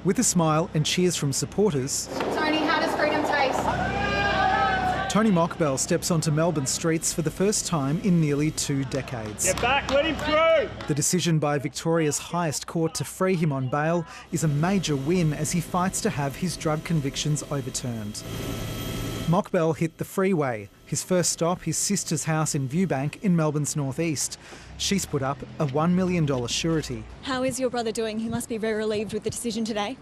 With a smile and cheers from supporters, Tony, how does freedom taste? Tony Mokbel steps onto Melbourne streets for the first time in nearly 2 decades. Get back, let him through! The decision by Victoria's highest court to free him on bail is a major win as he fights to have his drug convictions overturned. Mokbel hit the freeway. His first stop, his sister's house in Viewbank in Melbourne's northeast. She's put up a $1 million surety. How is your brother doing? He must be very relieved with the decision today.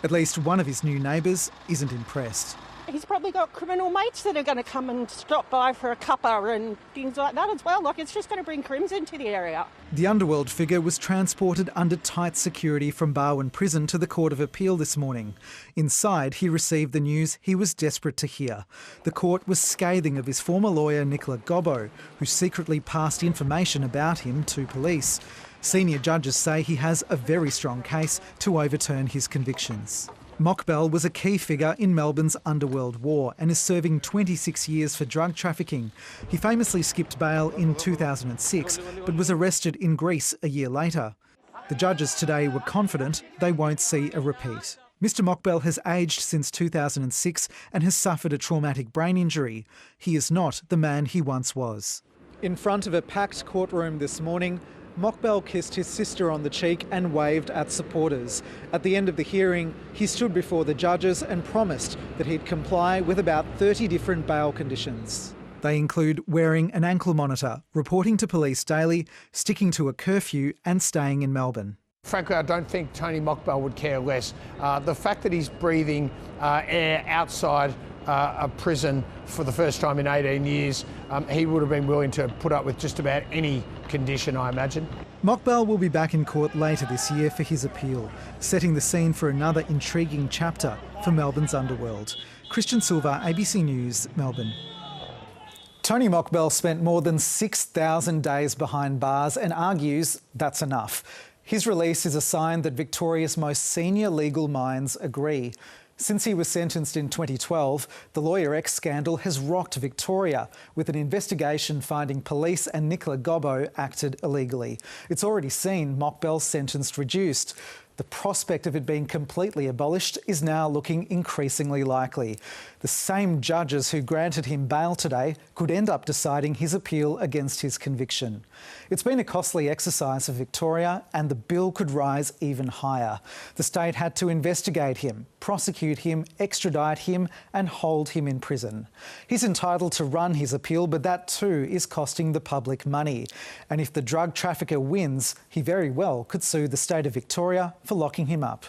At least one of his new neighbours isn't impressed. He's probably got criminal mates that are going to come and stop by for a cuppa and things like that as well. Like, it's just going to bring crimson to the area. The underworld figure was transported under tight security from Barwon Prison to the Court of Appeal this morning. Inside, he received the news he was desperate to hear. The court was scathing of his former lawyer, Nicola Gobbo, who secretly passed information about him to police. Senior judges say he has a very strong case to overturn his convictions. Mokbel was a key figure in Melbourne's underworld war and is serving 26 years for drug trafficking. He famously skipped bail in 2006, but was arrested in Greece a year later. The judges today were confident they won't see a repeat. Mr Mokbel has aged since 2006 and has suffered a traumatic brain injury. He is not the man he once was. In front of a packed courtroom this morning, Mokbel kissed his sister on the cheek and waved at supporters. At the end of the hearing, he stood before the judges and promised that he'd comply with about 30 different bail conditions. They include wearing an ankle monitor, reporting to police daily, sticking to a curfew and staying in Melbourne. Frankly, I don't think Tony Mokbel would care less. The fact that he's breathing air outside a prison for the first time in 18 years, he would have been willing to put up with just about any condition, I imagine. Mokbel will be back in court later this year for his appeal, setting the scene for another intriguing chapter for Melbourne's underworld. Christian Silva, ABC News, Melbourne. Tony Mokbel spent more than 6,000 days behind bars and argues that's enough. His release is a sign that Victoria's most senior legal minds agree. Since he was sentenced in 2012, the Lawyer X scandal has rocked Victoria, with an investigation finding police and Nicola Gobbo acted illegally. It's already seen Mokbel's sentence reduced. The prospect of it being completely abolished is now looking increasingly likely. The same judges who granted him bail today could end up deciding his appeal against his conviction. It's been a costly exercise for Victoria, and the bill could rise even higher. The state had to investigate him, prosecute him, extradite him and hold him in prison. He's entitled to run his appeal, but that too is costing the public money. And if the drug trafficker wins, he very well could sue the state of Victoria for locking him up.